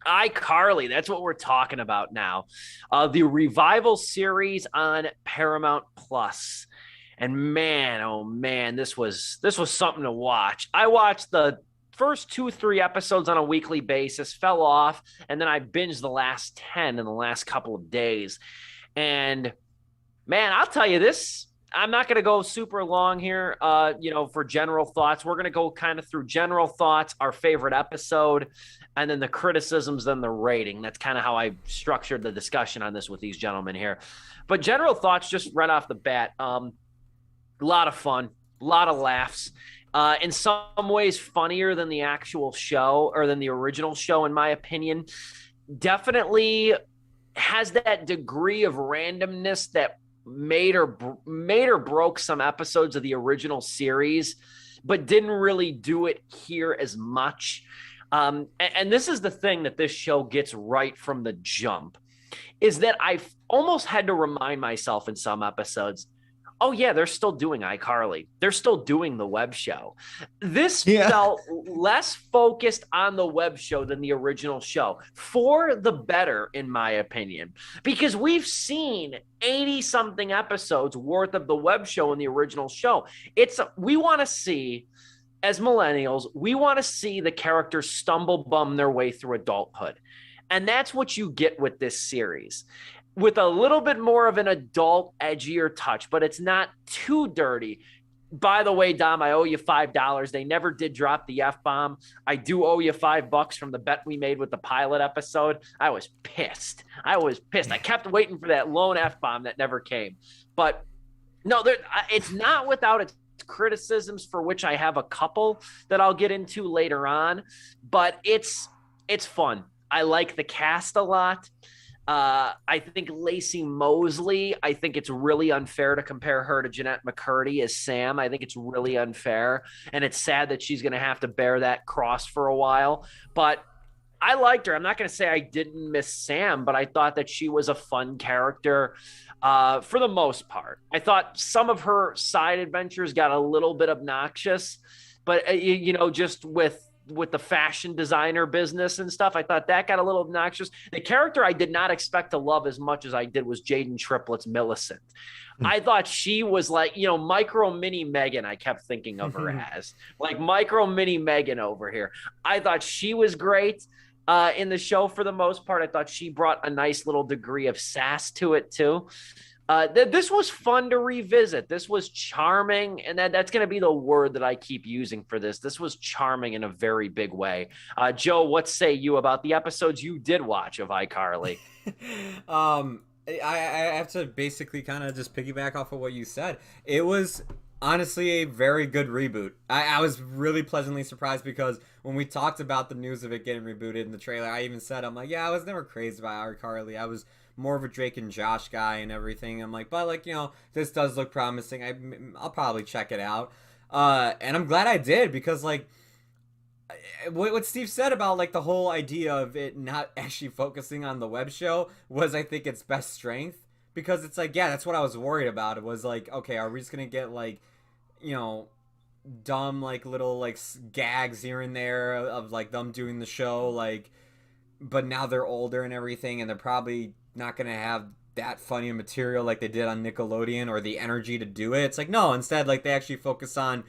iCarly, that's what we're talking about now. The revival series on Paramount Plus. And man, oh man, this was something to watch. I watched the first 2 3 episodes on a weekly basis, fell off, and then I binged the last 10 in the last couple of days. And man, I'll tell you this. I'm not going to go super long here, for general thoughts. We're going to go kind of through general thoughts, our favorite episode, and then the criticisms, then the rating. That's kind of how I structured the discussion on this with these gentlemen here. But general thoughts, just right off the bat, a lot of fun, a lot of laughs. In some ways, funnier than the actual show or than the original show, in my opinion. Definitely has that degree of randomness that made or broke some episodes of the original series, but didn't really do it here as much. And this is the thing that this show gets right from the jump, is that I've almost had to remind myself in some episodes, oh yeah, they're still doing iCarly. They're still doing the web show. This felt less focused on the web show than the original show, for the better, in my opinion, because we've seen 80 something episodes worth of the web show in the original show. We want to see, as millennials, we want to see the characters stumble bum their way through adulthood. And that's what you get with this series, with a little bit more of an adult, edgier touch, but it's not too dirty. By the way, Dom, I owe you $5. They never did drop the F-bomb. I do owe you $5 from the bet we made with the pilot episode. I was pissed. I kept waiting for that lone F-bomb that never came. But no, it's not without its criticisms, for which I have a couple that I'll get into later on. But it's fun. I like the cast a lot. I think Lacey Mosley, I think it's really unfair to compare her to Jeanette McCurdy as Sam. I think it's really unfair. And it's sad that she's going to have to bear that cross for a while. But I liked her. I'm not going to say I didn't miss Sam, but I thought that she was a fun character for the most part. I thought some of her side adventures got a little bit obnoxious, but, just with the fashion designer business and stuff, I thought that got a little obnoxious. The character I did not expect to love as much as I did was Jaden Triplett's Millicent. I thought she was like, micro mini Megan. I kept thinking of her as like micro mini Megan over here. I thought she was great in the show for the most part. I thought she brought a nice little degree of sass to it too. This was fun to revisit. This was charming, and that's going to be the word that I keep using for this. This was charming in a very big way. Joe, what say you about the episodes you did watch of iCarly? I have to basically kind of just piggyback off of what you said. It was honestly a very good reboot. I was really pleasantly surprised, because when we talked about the news of it getting rebooted in the trailer, I even said, I'm like, yeah, I was never crazy about iCarly. I was more of a Drake and Josh guy and everything. I'm like, but this does look promising. I'll probably check it out. And I'm glad I did, because what Steve said about the whole idea of it not actually focusing on the web show was, I think, its best strength, because it's yeah, that's what I was worried about. It was okay, are we just going to get dumb little gags here and there of them doing the show, but now they're older and everything, and they're probably not going to have that funny material like they did on Nickelodeon, or the energy to do it. It's no, instead they actually focus on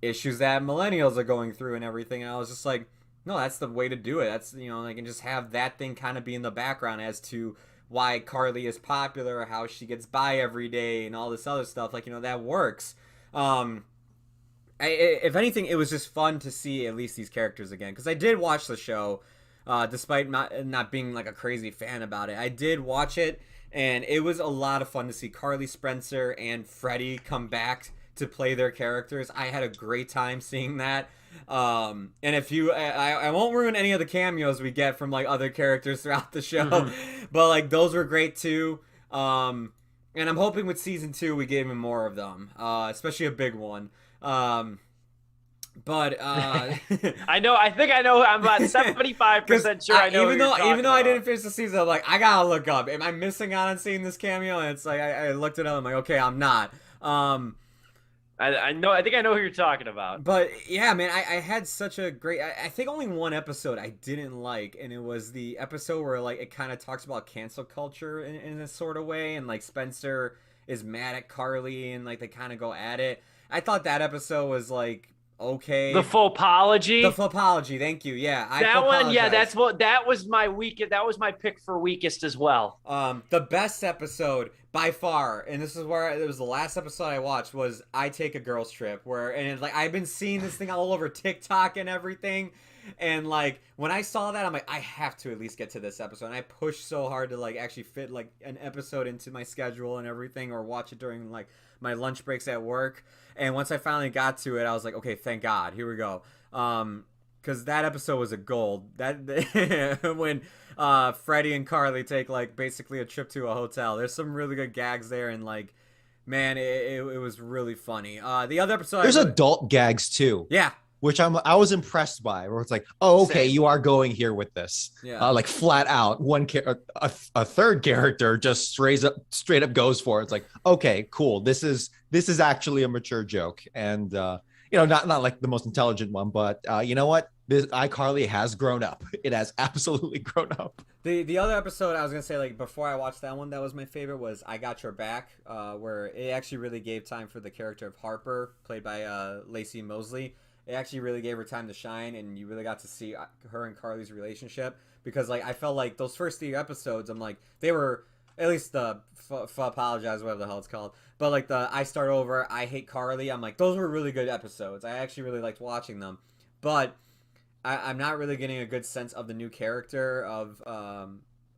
issues that millennials are going through and everything. And I was just no, that's the way to do it. That's, and just have that thing kind of be in the background as to why Carly is popular, how she gets by every day, and all this other stuff. That works. If anything, it was just fun to see at least these characters again, because I did watch the show. Despite not being a crazy fan about it, I did watch it, and it was a lot of fun to see Carly Spencer and Freddie come back to play their characters. I had a great time seeing that. And if I won't ruin any of the cameos we get from other characters throughout the show, but those were great too. And I'm hoping with season 2 we get even more of them, especially a big one. But I think I know. I'm about 75% sure I know. Even though I didn't finish the season, I'm I gotta look up. Am I missing out on seeing this cameo? And it's I looked it up. I'm okay, I'm not. I think I know who you're talking about. But yeah, man, I had such a great. I think only one episode I didn't like, and it was the episode where like it kind of talks about cancel culture in a sort of way, and like Spencer is mad at Carly, and like they kind of go at it. I thought that episode was like okay. The full apology. The apology, thank you. Yeah, I That one, yeah, apologize. that was my weakest. That was my pick for weakest as well. The best episode by far, and this is where it was the last episode I watched, was I Take a Girls Trip, where and it's like I've been seeing this thing all over TikTok and everything, and like when I saw that, I'm like, I have to at least get to this episode, and I pushed so hard to like actually fit like an episode into my schedule and everything, or watch it during like my lunch breaks at work. And once I finally got to it, I was like, okay, thank God, here we go. Because that episode was a gold. That when Freddie and Carly take like basically a trip to a hotel. There's some really good gags there, and like, man, it was really funny. The other episode, there's adult gags too. Yeah, which I was impressed by. Where it's like, oh, okay, Same. you are going here with this. Yeah, like flat out, a third character just straight up goes for it. It's like, okay, cool. This is actually a mature joke, and not like the most intelligent one, but you know what? This iCarly has grown up. It has absolutely grown up. The other episode I was gonna say, like before I watched that one, that was my favorite, was I Got Your Back, where it actually really gave time for the character of Harper, played by Lacey Mosley. It actually really gave her time to shine, and you really got to see her and Carly's relationship, because like I felt like those first 3 episodes, I'm like, they were, at least the apologize, whatever the hell it's called, but like the I Start Over, I Hate Carly, I'm like, those were really good episodes. I actually really liked watching them, but I'm not really getting a good sense of the new character of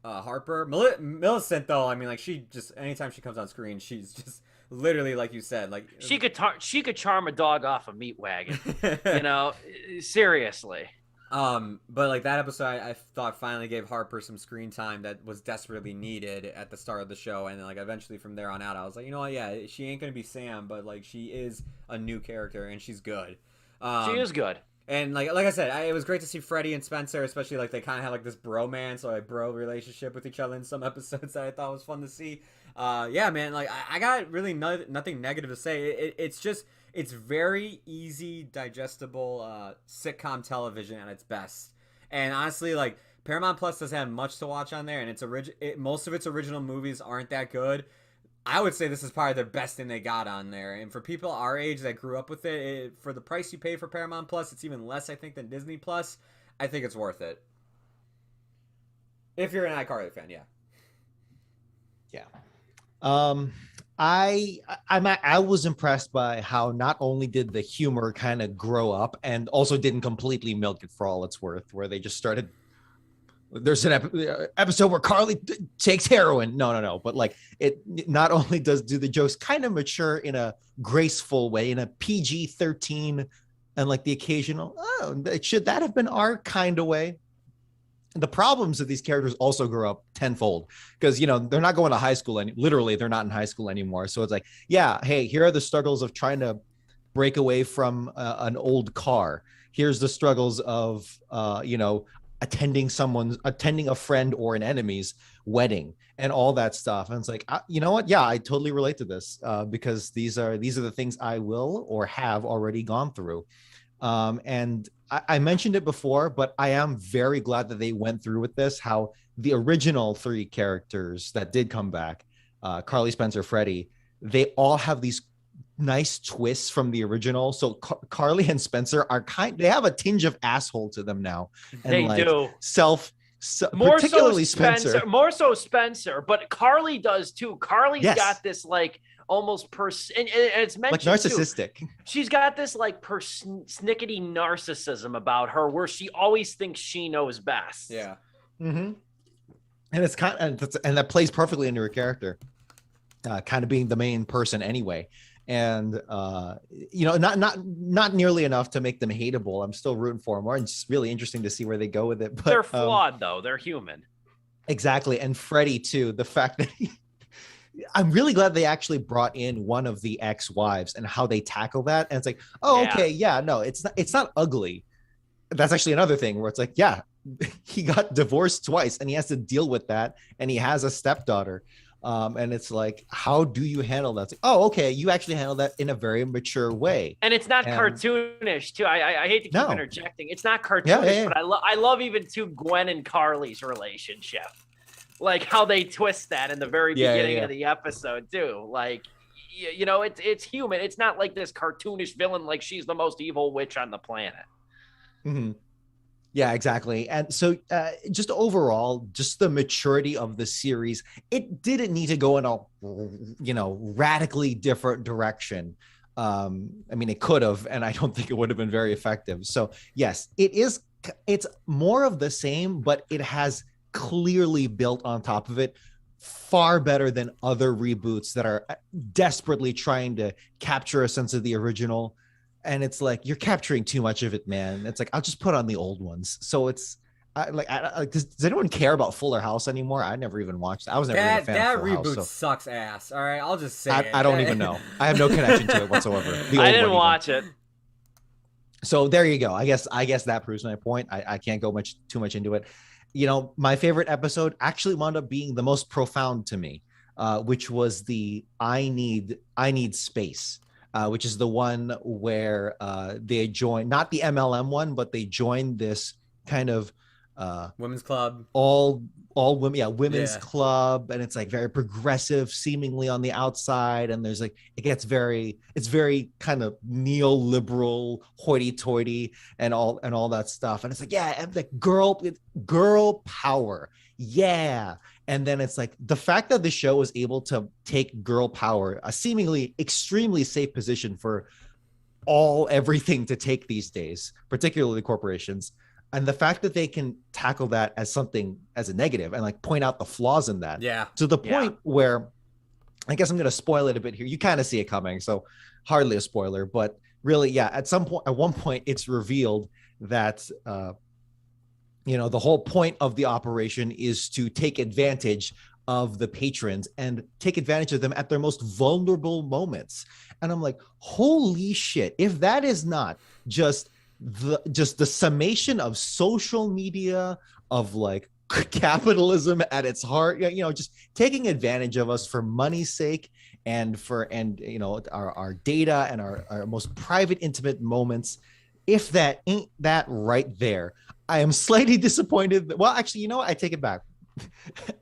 Harper. Millicent, though, I mean, like, she just, anytime she comes on screen, she's just literally, like you said, like she could charm a dog off a meat wagon. Seriously. But like that episode, I thought finally gave Harper some screen time that was desperately needed at the start of the show, and then like eventually from there on out, I was like, you know what, yeah, she ain't gonna be Sam, but like she is a new character and she's good. She is good. And like I said, it was great to see Freddie and Spencer, especially like they kind of had like this bromance or like bro relationship with each other in some episodes that I thought was fun to see. Yeah, man, like I got really nothing negative to say. It's very easy, digestible sitcom television at its best. And honestly, like Paramount Plus doesn't have much to watch on there, and most of its original movies aren't that good. I would say this is probably the best thing they got on there. And for people our age that grew up with it, for the price you pay for Paramount Plus, it's even less, I think, than Disney Plus. I think it's worth it. If you're an iCarly fan, yeah. Yeah. I was impressed by how not only did the humor kind of grow up, and also didn't completely milk it for all it's worth, where they just started. There's an episode where Carly takes heroin. No. But like it not only do the jokes kind of mature in a graceful way, in a PG-13 and like the occasional, should that have been our kind of way? The problems of these characters also grow up tenfold, because, they're not going to high school. And literally they're not in high school anymore. So it's like, yeah, hey, here are the struggles of trying to break away from an old car. Here's the struggles of, attending a friend or an enemy's wedding and all that stuff. And it's like, you know what? Yeah, I totally relate to this because these are the things I will or have already gone through. And I mentioned it before, but I am very glad that they went through with this, how the original 3 characters that did come back, Carly, Spencer, Freddie, they all have these nice twists from the original. So Carly and Spencer they have a tinge of asshole to them now. And they like do. Particularly Spencer. More so Spencer, but Carly does too. Carly's got this like almost and it's mentioned like narcissistic. Too. She's got this like persnickety narcissism about her, where she always thinks she knows best. Yeah. Mm-hmm. And it's and that plays perfectly into her character, kind of being the main person anyway. And not nearly enough to make them hateable. I'm still rooting for them. It's just really interesting to see where they go with it. But they're flawed, though. They're human. Exactly. And Freddie too. The fact that I'm really glad they actually brought in one of the ex-wives and how they tackle that. And it's like, okay, yeah, no, it's not ugly. That's actually another thing where it's like, yeah, he got divorced twice and he has to deal with that, and he has a stepdaughter. And it's like, how do you handle that? It's like, oh, okay, you actually handle that in a very mature way. And it's not And cartoonish too. I hate to keep interjecting. It's not cartoonish, but I love even too Gwen and Carly's relationship, like how they twist that in the very beginning of the episode too. Like, you know, it's human. It's not like this cartoonish villain, like she's the most evil witch on the planet. Mm-hmm. Yeah, exactly. And so just overall, just the maturity of the series, it didn't need to go in a, you know, radically different direction. I mean, it could have, and I don't think it would have been very effective. So yes, it's more of the same, but it has clearly built on top of it far better than other reboots that are desperately trying to capture a sense of the original. And it's like, you're capturing too much of it, man. It's like, I'll just put on the old ones. So it's does anyone care about Fuller House anymore? I never even watched that. I was never even a fan of Fuller House. That reboot sucks ass. All right, I'll just say I don't even know. I have no connection to it whatsoever. I didn't watch it. So there you go. I guess that proves my point. I can't go too much into it. You know, my favorite episode actually wound up being the most profound to me, which was the I Need Space. Which is the one where they joined, not the MLM one, but they joined this kind of women's club, all women, women's club, and it's like very progressive, seemingly on the outside, and there's like it's very kind of neoliberal, hoity-toity, and all that stuff, and it's like and like girl power, and then it's like the fact that the show was able to take girl power, a seemingly extremely safe position for everything to take these days, particularly corporations. And the fact that they can tackle that as a negative and like point out the flaws in that. Yeah. To the point where, I guess I'm going to spoil it a bit here. You kind of see it coming, so hardly a spoiler, but really, at one point it's revealed that, you know, the whole point of the operation is to take advantage of the patrons and take advantage of them at their most vulnerable moments. And I'm like, holy shit, if that is not just the summation of social media, of like capitalism at its heart, you know, just taking advantage of us for money's sake and you know, our data and our most private, intimate moments. If that ain't that right there, I am slightly disappointed. Well, actually, you know what? I take it back.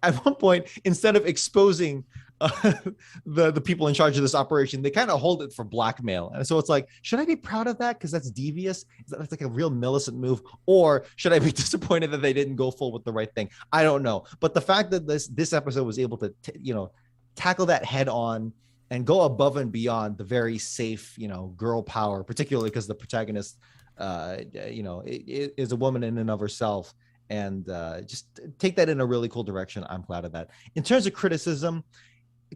At one point, instead of exposing the people in charge of this operation, they kind of hold it for blackmail. And so it's like, should I be proud of that because that's devious? Is that like a real Millicent move? Or should I be disappointed that they didn't go full with the right thing? I don't know. But the fact that this episode was able to, you know, tackle that head on and go above and beyond the very safe, you know, girl power, particularly because the protagonist, you know, is a woman in and of herself, and just take that in a really cool direction. I'm glad of that. In terms of criticism,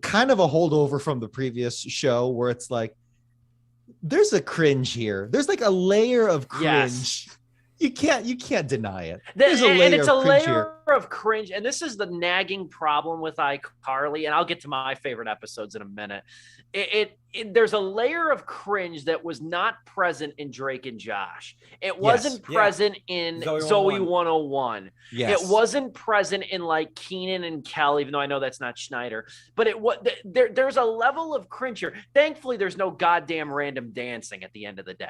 kind of a holdover from the previous show where it's like, there's a cringe here. There's like a layer of cringe. Yes. You can't deny it. There's a layer and it's a layer of cringe. And this is the nagging problem with iCarly. And I'll get to my favorite episodes in a minute. There's a layer of cringe that was not present in Drake and Josh. It wasn't present in Zoe 101. Yes. It wasn't present in like Keenan and Kel, even though I know that's not Schneider. But there's a level of cringe here. Thankfully, there's no goddamn random dancing at the end of the day.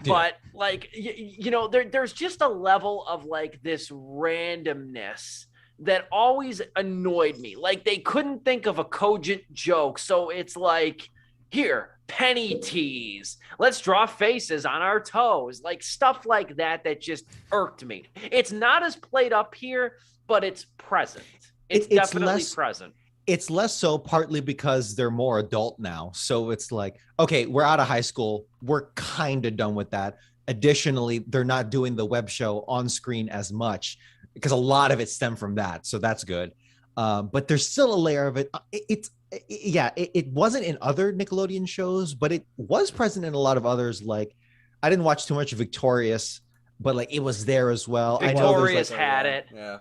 But like, you know, there's just a level of like this randomness that always annoyed me. Like they couldn't think of a cogent joke. So it's like, here, penny tease. Let's draw faces on our toes. Like stuff like that just irked me. It's not as played up here, but it's present. It's definitely present. It's less so partly because they're more adult now. So it's like, okay, we're out of high school. We're kind of done with that. Additionally, they're not doing the web show on screen as much because a lot of it stemmed from that. So that's good. But there's still a layer of it. It wasn't in other Nickelodeon shows, but it was present in a lot of others. Like I didn't watch too much of Victorious, but like it was there as well. Victorious had it. Yeah.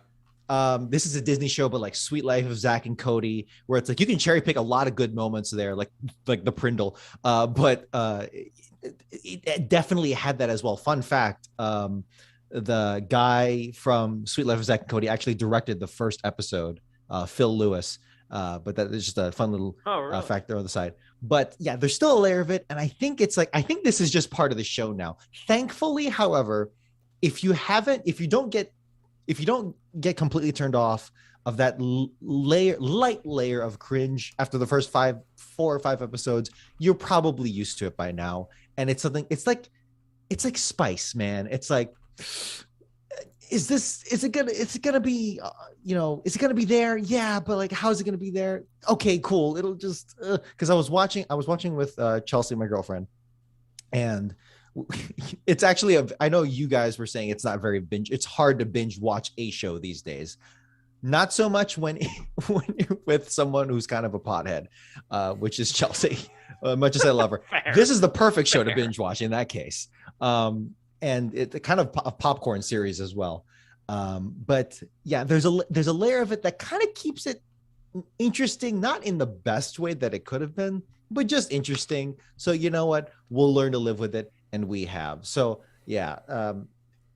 This is a Disney show, but like Sweet Life of Zach and Cody, where it's like you can cherry pick a lot of good moments there, like the Prindle. But it definitely had that as well. Fun fact: the guy from Sweet Life of Zach and Cody actually directed the first episode, Phil Lewis. But that is just a fun little really? factor on the side. But yeah, there's still a layer of it, and I think this is just part of the show now. Thankfully, however, if you don't get completely turned off of that light layer of cringe after the first 4 or 5 episodes, you're probably used to it by now. And it's like spice, man. It's like, is it gonna be is it gonna be there? Yeah, but like, how's it gonna be there? Okay, cool. It'll just because I was watching with Chelsea, my girlfriend, and it's actually I know you guys were saying it's not very it's hard to binge watch a show these days. Not so much when you're with someone who's kind of a pothead, which is Chelsea. Much as I love her, Fair. This is the perfect show to binge watch in that case. And it's kind of a popcorn series as well. But yeah, there's a layer of it that kind of keeps it interesting, not in the best way that it could have been, but just interesting. So you know what? We'll learn to live with it, and we have. So yeah,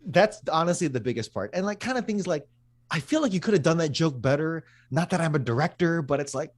that's honestly the biggest part. And like kind of things like, I feel like you could have done that joke better. Not that I'm a director, but it's like,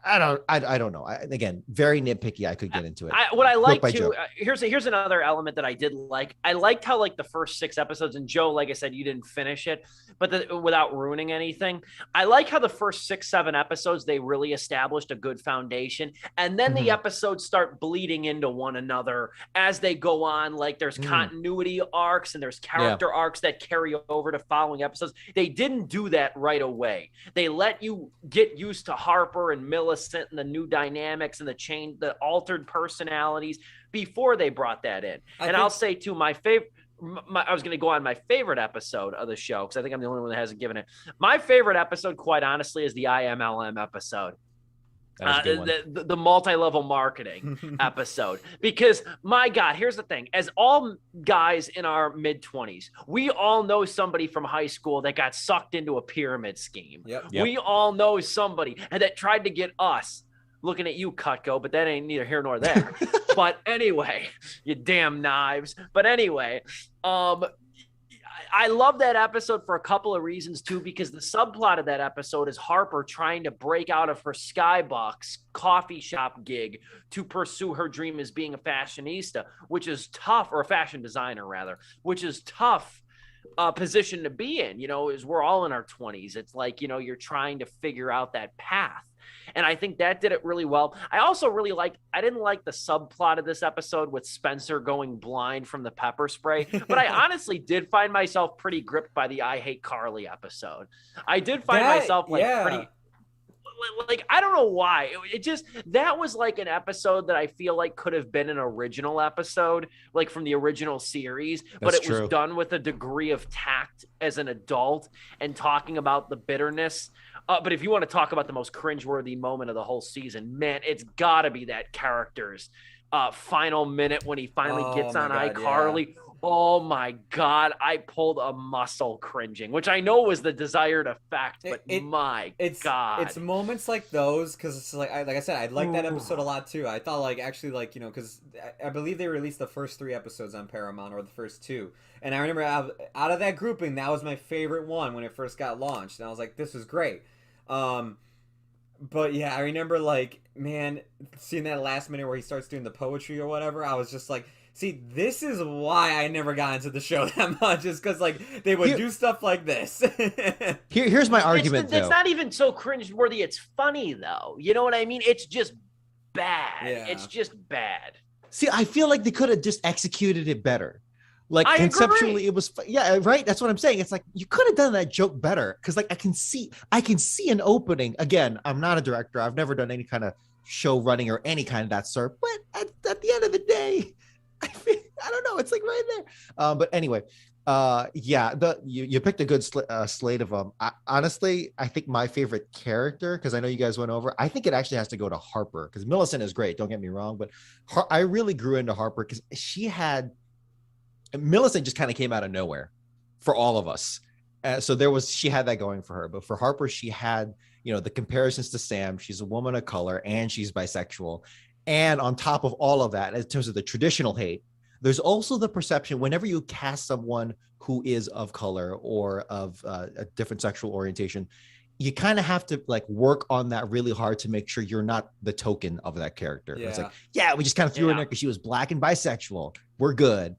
I don't know. Again, very nitpicky. I could get into it. What I like too, here's another element that I did like. I liked how like the first 6 episodes, and Joe, like I said, you didn't finish it, but without ruining anything, I like how the first 6-7 episodes, they really established a good foundation, and then the episodes start bleeding into one another as they go on. Like there's continuity arcs and there's character arcs that carry over to following episodes. They didn't do that right away. They let you get used to Harper and Millicent and the new dynamics and the altered personalities before they brought that in. I'll say too, I was going to go on my favorite episode of the show, because I think I'm the only one that hasn't given it. My favorite episode, quite honestly, is the IMLM episode. The multi-level marketing episode, because my God, here's the thing. As all guys in our mid-20s, we all know somebody from high school that got sucked into a pyramid scheme. Yep. We all know somebody that tried to get us, looking at you, Cutco, but that ain't neither here nor there. But anyway, you damn knives. But anyway, I love that episode for a couple of reasons too, because the subplot of that episode is Harper trying to break out of her Skybox coffee shop gig to pursue her dream as being a fashionista, which is tough, or a fashion designer rather, which is tough position to be in, as we're all in our 20s. It's like, you're trying to figure out that path. And I think that did it really well. I also really I didn't like the subplot of this episode with Spencer going blind from the pepper spray, but I honestly did find myself pretty gripped by the I Hate Carly episode. I did find myself pretty, I don't know why. That was like an episode that I feel like could have been an original episode, like from the original series, but it was done with a degree of tact as an adult and talking about the bitterness. But if you want to talk about the most cringeworthy moment of the whole season, man, it's got to be that character's final minute when he finally gets on iCarly. Yeah. Oh my God, I pulled a muscle cringing, which I know was the desired effect, but God. It's moments like those, because it's like I said, I like that episode a lot too. I thought because I believe they released the first 3 episodes on Paramount, or the first 2. And I remember out of that grouping, that was my favorite one when it first got launched. And I was like, this is great. But yeah, I remember seeing that last minute where he starts doing the poetry or whatever. I was just like, see, this is why I never got into the show that much, is because they would do stuff like this. Here's my argument. It's not even so cringeworthy. It's funny though. You know what I mean? It's just bad. Yeah. It's just bad. See, I feel like they could have just executed it better. Like I conceptually, agree. It was right. That's what I'm saying. It's like you could have done that joke better, because I can see an opening. Again, I'm not a director. I've never done any kind of show running or any kind of that sort. But at the end of the day, I don't know. It's like right there. But anyway, you picked a good slate of them. Honestly, I think my favorite character, because I know you guys went over, I think it actually has to go to Harper, because Millicent is great. Don't get me wrong, but I really grew into Harper because Millicent just kind of came out of nowhere for all of us. She had that going for her, but for Harper, she had, the comparisons to Sam. She's a woman of color and she's bisexual. And on top of all of that, in terms of the traditional hate, there's also the perception whenever you cast someone who is of color or of a different sexual orientation, you kind of have to like work on that really hard to make sure you're not the token of that character. It's like, yeah, we just kind of threw her in there because she was Black and bisexual. We're good.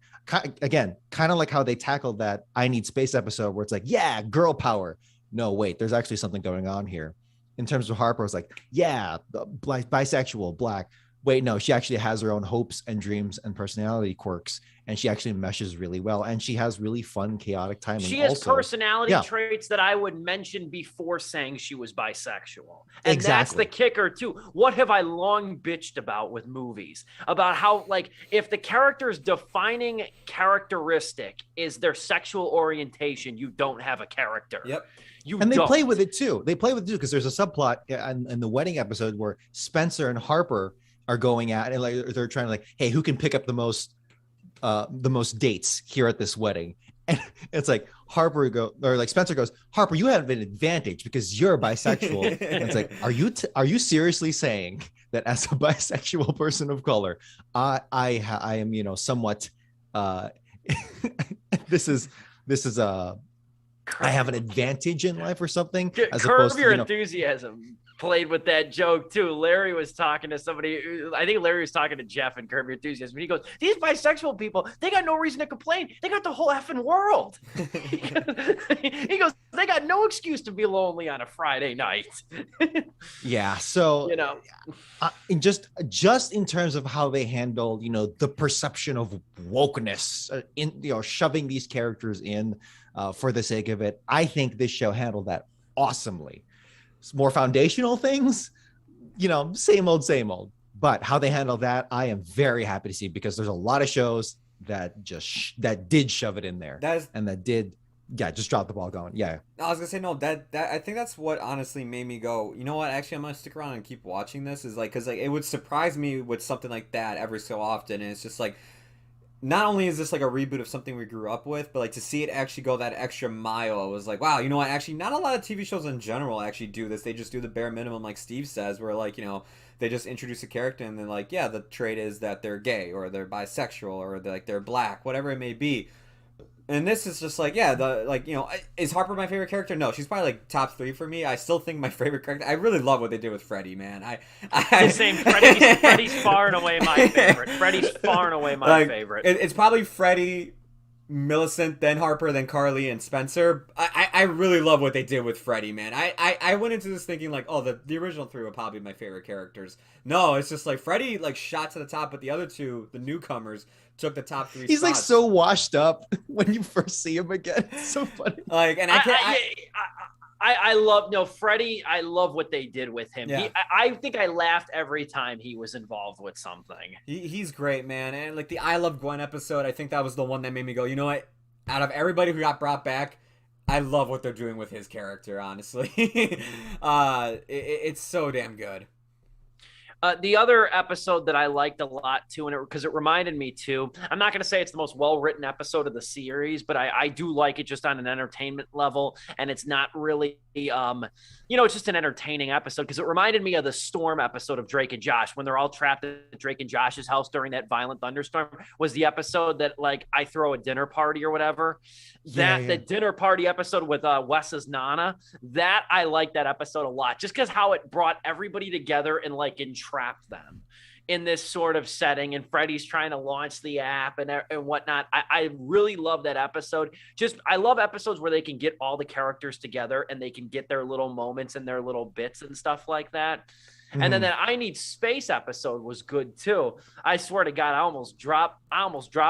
Again, kind of like how they tackled that I Need Space episode where it's like, yeah, girl power. No, wait, there's actually something going on here. In terms of Harper, it's like, yeah, bisexual, Black. Wait, no, she actually has her own hopes and dreams and personality quirks, and she actually meshes really well, and she has really fun, chaotic timing. She has personality traits that I would mention before saying she was bisexual. And that's the kicker, too. What have I long bitched about with movies? About how, like, if the character's defining characteristic is their sexual orientation, you don't have a character. Yep. They play with it, too. They play with it, too, because there's a subplot in the wedding episode where Spencer and Harper are going at, and like they're trying to like, hey, who can pick up the most dates here at this wedding? And it's like Spencer goes, Harper, you have an advantage because you're bisexual. And it's like, are you seriously saying that as a bisexual person of color, I am somewhat this is I have an advantage in life or something? As opposed to enthusiasm. Played with that joke too. Larry was talking to somebody. I think Larry was talking to Jeff and Curb Your Enthusiasm. He goes, "These bisexual people, they got no reason to complain. They got the whole effing world." He goes, "They got no excuse to be lonely on a Friday night." Yeah. So just in terms of how they handle, the perception of wokeness, shoving these characters in for the sake of it, I think this show handled that awesomely. More foundational things, same old, but how they handle that, I am very happy to see, because there's a lot of shows that did shove it in there that did just drop the ball going. I was gonna say, no, that I think that's what honestly made me go, you know what, actually I'm gonna stick around and keep watching this, is like, because like it would surprise me with something like that every so often, and it's just like, not only is this like a reboot of something we grew up with, but like to see it actually go that extra mile, I was like, wow, you know what? Actually, not a lot of TV shows in general actually do this. They just do the bare minimum, like Steve says, where like, they just introduce a character and then like, yeah, the trait is that they're gay or they're bisexual or they're Black, whatever it may be. And this is just like, yeah, is Harper my favorite character? No, she's probably like top 3 for me. I still think my favorite character, I really love what they did with Freddie, man. Same. Freddie's far and away my favorite. Freddie's far and away my favorite. It's probably Freddie, Millicent, then Harper, then Carly, and Spencer. I really love what they did with Freddie, man. I went into this thinking like, oh, the original 3 would probably be my favorite characters. No, it's just like Freddie like shot to the top, but the other 2, the newcomers, took the top 3 He's spots. Like so washed up when you first see him again. It's so funny. Like, and I love Freddie. I love what they did with him. Yeah. I think I laughed every time he was involved with something. He's great, man. And like the I Love Gwen episode, I think that was the one that made me go, you know what? Out of everybody who got brought back, I love what they're doing with his character, honestly. It's so damn good. The other episode that I liked a lot too, and because it reminded me too, I'm not going to say it's the most well-written episode of the series, but I do like it just on an entertainment level, and it's not really, it's just an entertaining episode, because it reminded me of the Storm episode of Drake and Josh, when they're all trapped at Drake and Josh's house during that violent thunderstorm, was the episode that like I throw a dinner party or whatever. The dinner party episode with Wes's Nana, that I like that episode a lot, just because how it brought everybody together and like entrapped them in this sort of setting, and Freddie's trying to launch the app and whatnot. I really love that episode. I love episodes where they can get all the characters together and they can get their little moments and their little bits and stuff like that. And then that I Need Space episode was good too. I swear to God, I almost dropped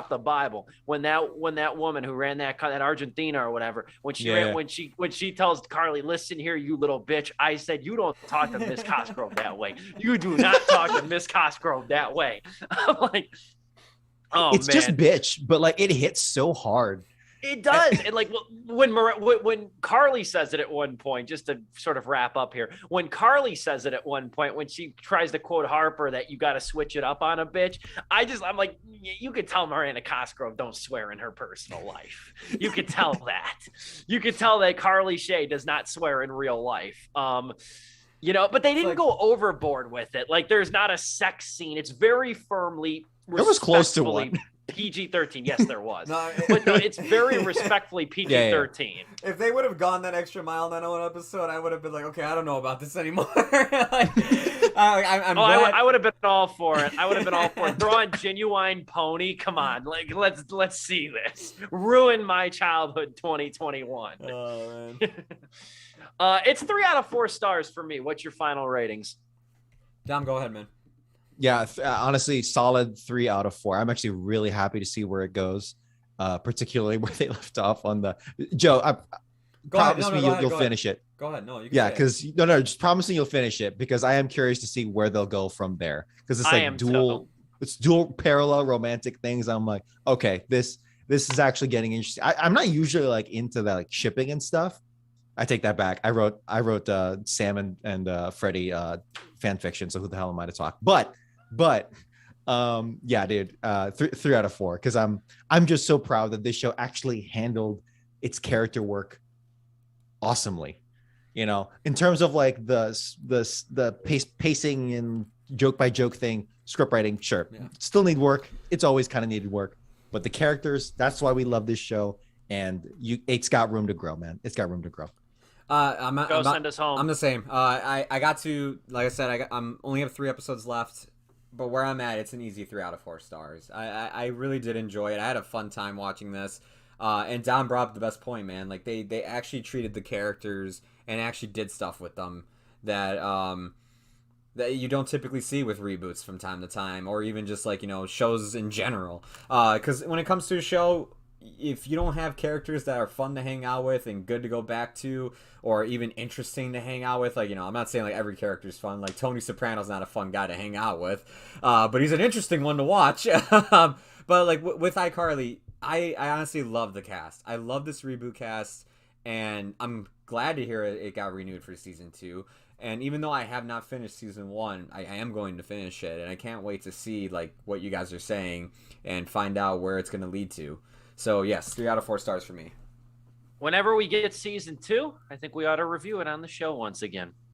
the Bible when that woman who ran that Argentina or whatever, when she tells Carly, "Listen here, you little bitch," I said, "You don't talk to Miss Cosgrove that way. You do not talk to Miss Cosgrove that way." I'm like, oh, it's just bitch, but like it hits so hard. It does. And like when Carly says it at one point, just to sort of wrap up here, when Carly says it at one point, when she tries to quote Harper that you got to switch it up on a bitch, I'm like, you could tell Miranda Cosgrove don't swear in her personal life. You could tell that. You could tell that Carly Shay does not swear in real life. But they didn't go overboard with it. Like there's not a sex scene. It's very firmly, it was close to one. PG-13. Yes, there was. No, But no, it's very respectfully PG-13. If they would have gone that extra mile in that one episode, I would have been like, okay, I don't know about this anymore. I'm glad. I would have been all for it. I would have been all for it. Throw on Genuine Pony. Come on, like let's see this. Ruin my childhood 2021. Oh man. It's 3 out of 4 stars for me. What's your final ratings? Dom, go ahead, man. Yeah, honestly, solid 3 out of 4. I'm actually really happy to see where it goes, particularly where they left off on the Joe. Promise me you'll finish it. Go ahead. No, you can. Yeah, because just promising you'll finish it because I am curious to see where they'll go from there. Because it's like it's dual parallel romantic things. I'm like, okay, this is actually getting interesting. I'm not usually like into that like shipping and stuff. I take that back. I wrote Sam and Freddie fan fiction. So who the hell am I to talk? But yeah, dude, 3 out of 4 because I'm just so proud that this show actually handled its character work awesomely. In terms of like the pacing and joke by joke thing, script writing, sure, still need work. It's always kind of needed work, but the characters, that's why we love this show. And it's got room to grow, man. It's got room to grow. Send us home. I'm the same. I got to, like I said, I'm only have 3 episodes left, but where I'm at, it's an easy 3 out of 4 stars. I really did enjoy it. I had a fun time watching this. And Don brought up the best point, man. Like they actually treated the characters and actually did stuff with them that that you don't typically see with reboots from time to time, or even just like shows in general. Because when it comes to a show, if you don't have characters that are fun to hang out with and good to go back to, or even interesting to hang out with, like I'm not saying like every character is fun. Like Tony Soprano's not a fun guy to hang out with, but he's an interesting one to watch. But like with iCarly, I honestly love the cast. I love this reboot cast, and I'm glad to hear it got renewed for season 2. And even though I have not finished season 1, I am going to finish it, and I can't wait to see like what you guys are saying and find out where it's going to lead to. So yes, 3 out of 4 stars for me. Whenever we get season 2, I think we ought to review it on the show once again.